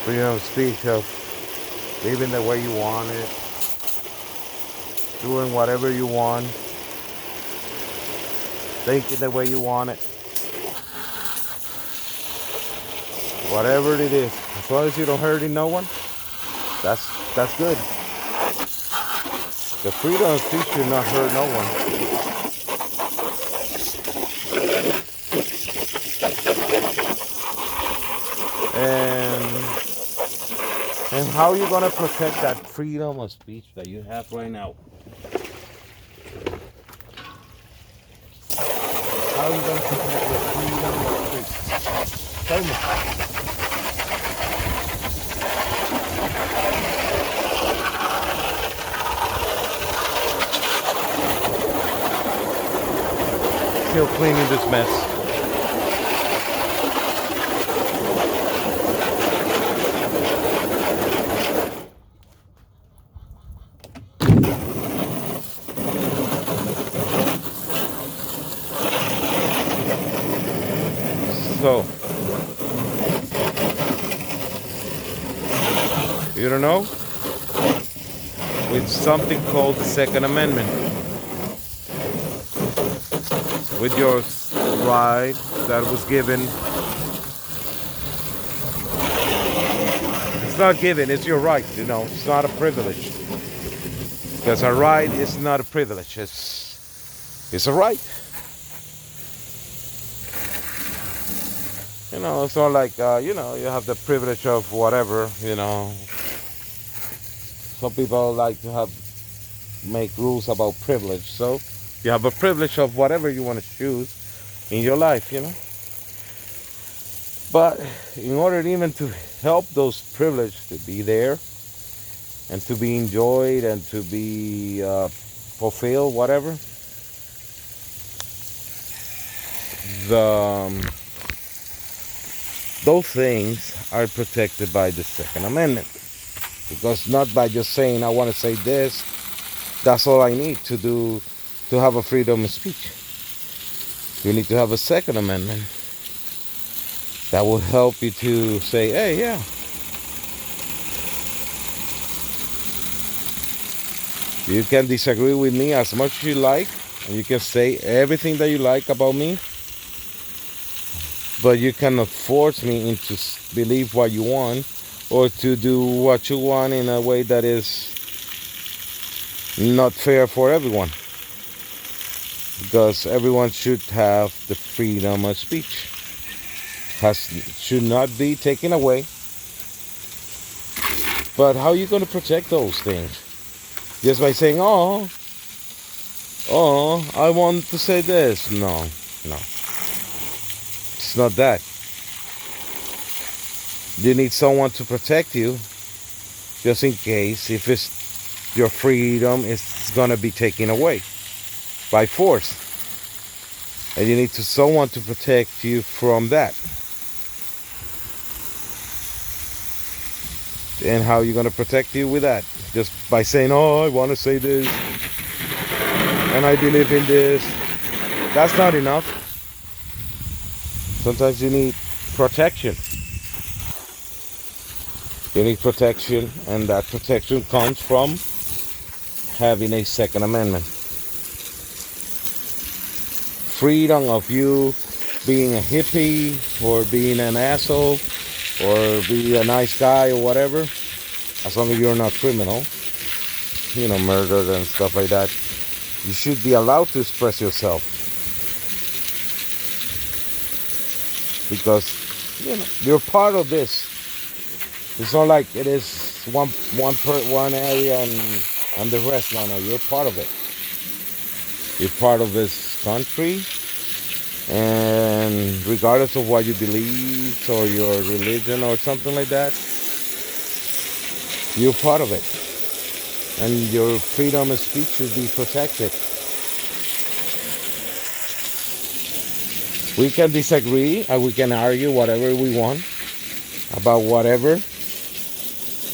Freedom of speech of living the way you want it, doing whatever you want, thinking the way you want it, whatever it is. As long as you don't hurt no one, that's good. The freedom of speech should not hurt no one. And how are you gonna protect that freedom of speech that you have right now? How are you gonna protect the freedom of speech? Tell me. Still cleaning this mess. So, you don't know? With something called the Second Amendment. With your right that was given. It's not given, it's your right, it's not a privilege. Because a right is not a privilege, it's a right. It's not like, you have the privilege of whatever, Some people like to make rules about privilege. So you have a privilege of whatever you want to choose in your life, But in order even to help those privileges to be there and to be enjoyed and to be fulfilled, whatever, those things are protected by the Second Amendment. Because not by just saying, I want to say this, that's all I need to have a freedom of speech. You need to have a Second Amendment that will help you to say, hey, yeah, you can disagree with me as much as you like, and you can say everything that you like about me, but you cannot force me into believe what you want or to do what you want in a way that is not fair for everyone. Because everyone should have the freedom of speech. Should not be taken away. But how are you going to protect those things? Just by saying, oh, I want to say this. No. It's not that. You need someone to protect you, just in case if your freedom is going to be taken away by force. And you need someone to protect you from that. And how are you going to protect you with that? Just by saying, oh, I want to say this, and I believe in this. That's not enough. Sometimes you need protection. You need protection, and that protection comes from having a Second Amendment. Freedom of you being a hippie or being an asshole or be a nice guy or whatever, as long as you're not criminal, murdered and stuff like that. You should be allowed to express yourself. Because, you're part of this. It's not like it is one area and the rest. No, you're part of it. You're part of this country, and regardless of what you believe or your religion or something like that, you're part of it. And your freedom of speech should be protected. We can disagree and we can argue whatever we want about whatever,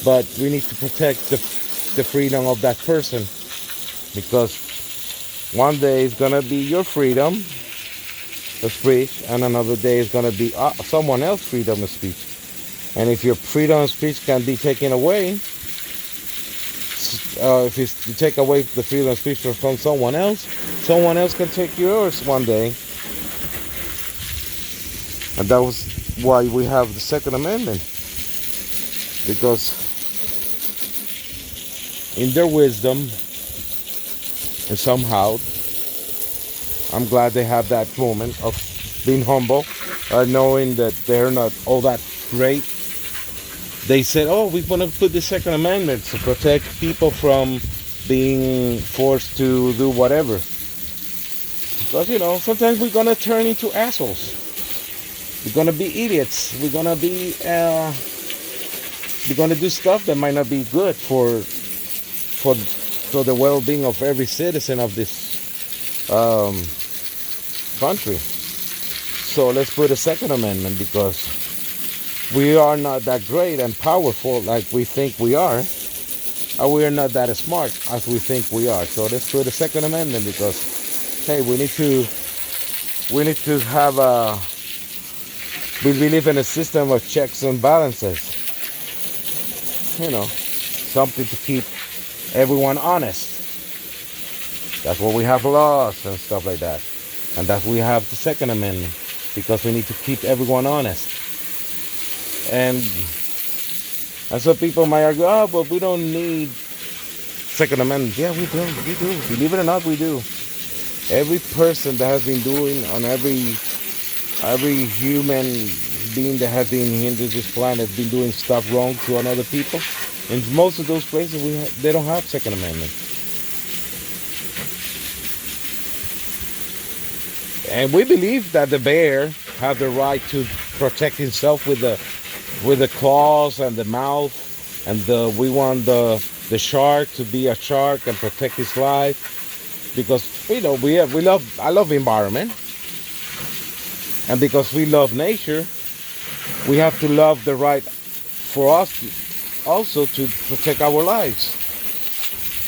but we need to protect the freedom of that person, because one day it's gonna be your freedom of speech, and another day it's gonna be someone else's freedom of speech, And if your freedom of speech can be taken away, if you take away the freedom of speech from someone else can take yours one day. And that was why we have the Second Amendment. Because in their wisdom, and somehow, I'm glad they have that moment of being humble, knowing that they're not all that great. They said, oh, we want to put the Second Amendment to protect people from being forced to do whatever. Because, sometimes we're going to turn into assholes. We're going to be idiots. We're going to do stuff that might not be good for the well-being of every citizen of this country. So let's put a Second Amendment, because we are not that great and powerful like we think we are, and we are not that smart as we think we are. So let's put a Second Amendment, because hey, we need to have we believe in a system of checks and balances. Something to keep everyone honest. That's why we have laws and stuff like that. And that's why we have the Second Amendment, because we need to keep everyone honest. And so people might argue, oh, but we don't need Second Amendment. Yeah, we do. Believe it or not, we do. Every person that has been doing on every human being that has been here to this planet has been doing stuff wrong to another people. In most of those places, they don't have Second Amendment. And we believe that the bear has the right to protect himself with the claws and the mouth, and we want the shark to be a shark and protect his life, because I love environment, and because we love nature, we have to love the right for us also to protect our lives.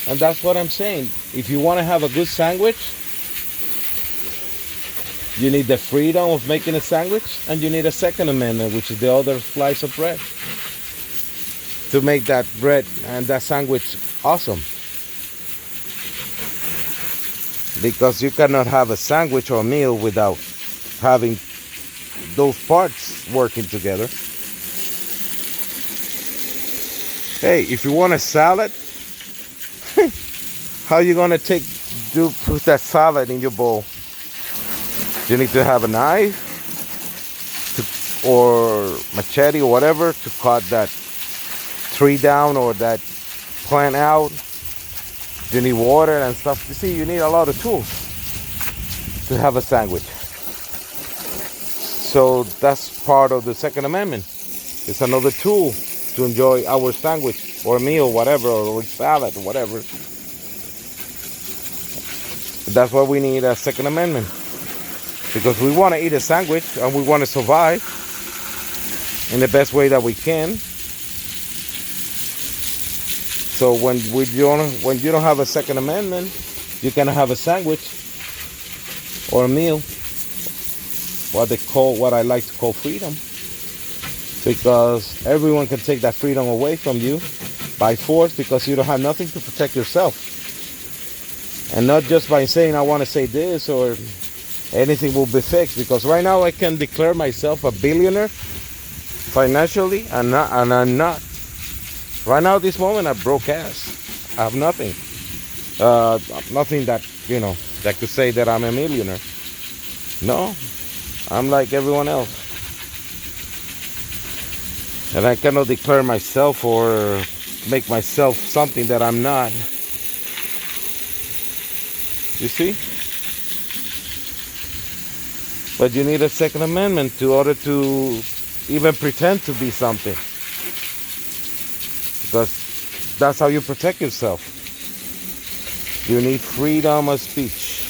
And that's what I'm saying. If you want to have a good sandwich, you need the freedom of making a sandwich, and you need a Second Amendment, which is the other slice of bread, to make that bread and that sandwich awesome. Because you cannot have a sandwich or a meal without having those parts working together. Hey, if you want a salad, how are you going to put that salad in your bowl? You need to have a knife or machete or whatever to cut that tree down or that plant out. You need water and stuff. You see, you need a lot of tools to have a sandwich. So that's part of the Second Amendment. It's another tool to enjoy our sandwich or meal, whatever, or salad or whatever. That's why we need a Second Amendment. Because we want to eat a sandwich and we want to survive in the best way that we can. So when you don't have a Second Amendment, you can have a sandwich or a meal, what I like to call freedom. Because everyone can take that freedom away from you by force, because you don't have nothing to protect yourself. And not just by saying I want to say this or anything will be fixed, because right now I can declare myself a billionaire financially, and I'm not. Right now, at this moment, I broke ass. I have nothing. Nothing that that could say that I'm a millionaire. No, I'm like everyone else, and I cannot declare myself or make myself something that I'm not. You see? But you need a Second Amendment in order to even pretend to be something. Because that's how you protect yourself. You need freedom of speech.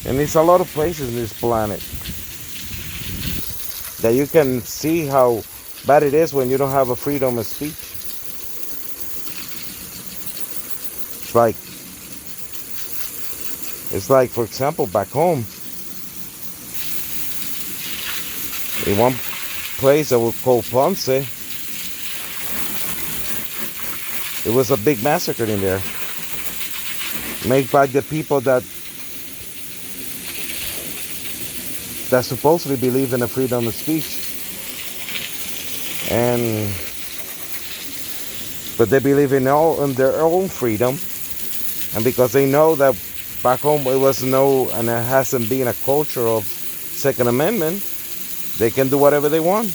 And it's a lot of places in this planet that you can see how bad it is when you don't have a freedom of speech. It's like, for example, back home, In one place that was called Ponce, it was a big massacre in there, made by the people that supposedly believe in the freedom of speech, but they believe in their own freedom, and because they know that back home it was and there hasn't been a culture of Second Amendment, they can do whatever they want.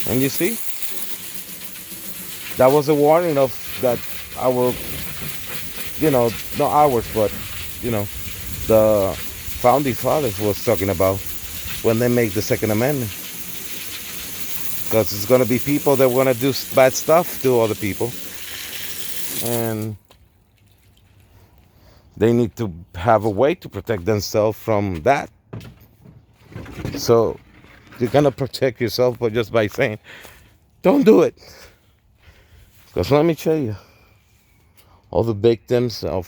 And you see, that was a warning of that our, not ours, but the founding fathers was talking about when they make the Second Amendment. Because it's going to be people that want to do bad stuff to other people. And they need to have a way to protect themselves from that. So you're going to protect yourself just by saying, don't do it. Because let me tell you, all the victims of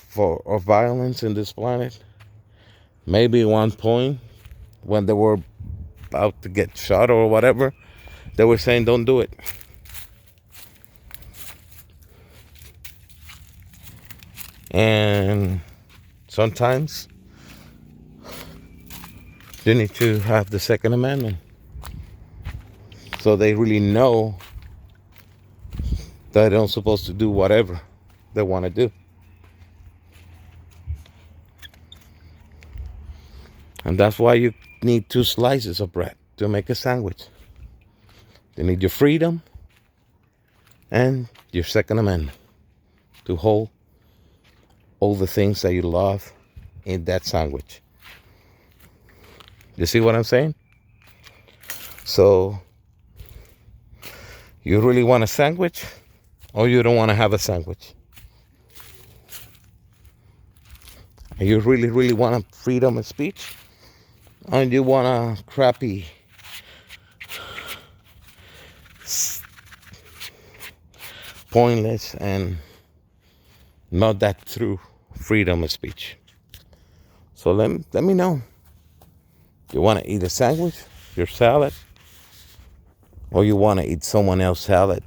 violence in this planet, maybe at one point when they were about to get shot or whatever, they were saying, don't do it. And sometimes you need to have the Second Amendment, so they really know that they're not supposed to do whatever they want to do. And that's why you need 2 slices of bread to make a sandwich. You need your freedom and your Second Amendment to hold all the things that you love in that sandwich. You see what I'm saying? So, you really want a sandwich, or you don't want to have a sandwich? You really, really want a freedom of speech, or you want a crappy, pointless, and not that true freedom of speech? So let me know. You want to eat a sandwich, your salad, or you want to eat someone else's salad,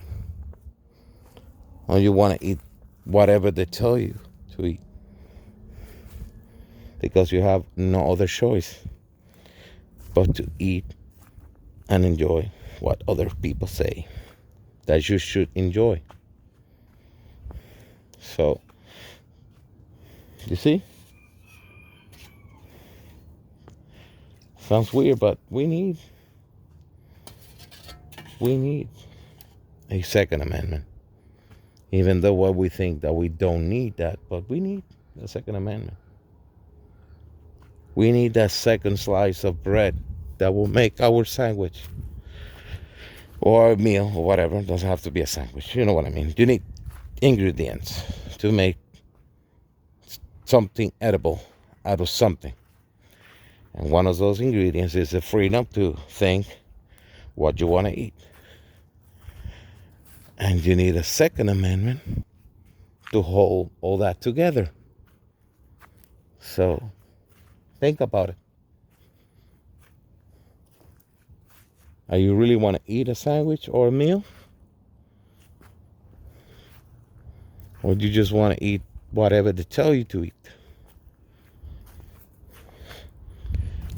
or you want to eat whatever they tell you to eat, because you have no other choice but to eat and enjoy what other people say that you should enjoy. So, you see? Sounds weird, but we need a Second Amendment. Even though what we think that we don't need that, but we need a Second Amendment. We need that second slice of bread that will make our sandwich or a meal or whatever. It doesn't have to be a sandwich. You know what I mean? You need ingredients to make something edible out of something. And one of those ingredients is the freedom to think what you want to eat. And you need a Second Amendment to hold all that together. So, think about it. Are you really want to eat a sandwich or a meal? Or do you just want to eat whatever they tell you to eat?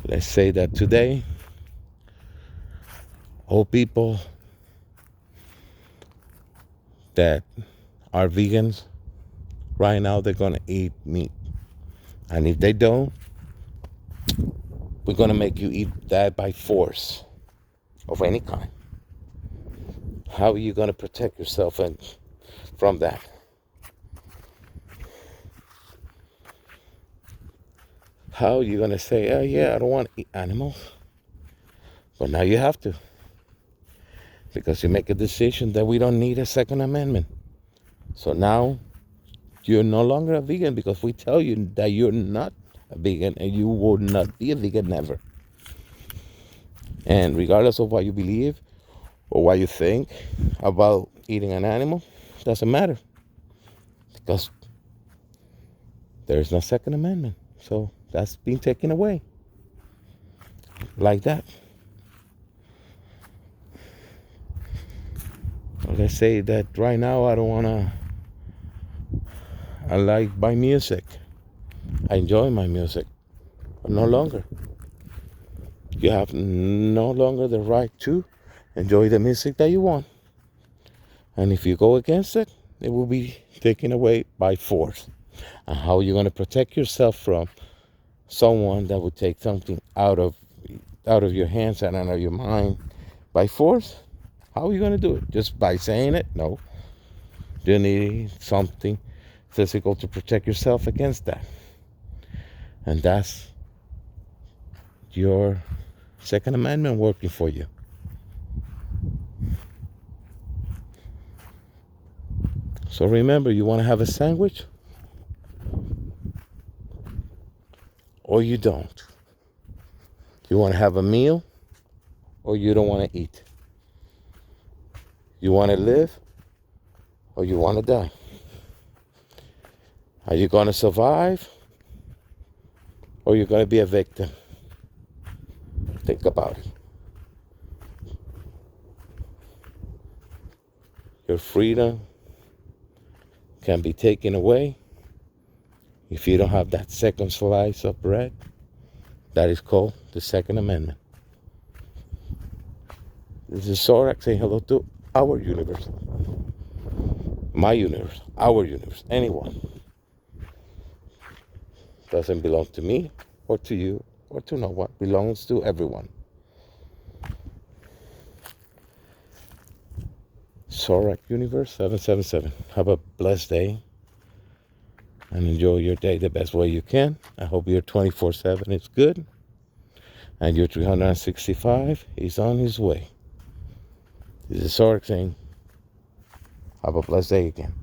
Let's say that today, all people that are vegans, right now they're going to eat meat. And if they don't, we're going to make you eat that by force of any kind. How are you going to protect yourself from that? How are you going to say, oh yeah, I don't want to eat animals? But now you have to. Because you make a decision that we don't need a Second Amendment. So now you're no longer a vegan because we tell you that you're not a vegan and you will not be a vegan never. And regardless of what you believe or what you think about eating an animal, doesn't matter. Because there's no Second Amendment. So that's being taken away. Like that. Let's say that right now I like my music. I enjoy my music. But no longer. You have no longer the right to enjoy the music that you want. And if you go against it, it will be taken away by force. And how are you going to protect yourself from someone that would take something out of your hands and out of your mind by force? How are you going to do it? Just by saying it? No. You need something physical to protect yourself against that. And that's your Second Amendment working for you. So remember, you want to have a sandwich? Or you don't. You want to have a meal? Or you don't want to eat? You want to live? Or you want to die? Are you going to survive? Or you're going to be a victim? Think about it. Your freedom can be taken away if you don't have that second slice of bread. That is called the Second Amendment. This is Zorak saying hello to our universe. My universe, our universe, anyone. Doesn't belong to me or to you or to no one. Belongs to everyone. Zorak Universe 777. Have a blessed day and enjoy your day the best way you can. I hope your 24/7 is good and your 365 is on his way. This is Zorak saying, have a blessed day again.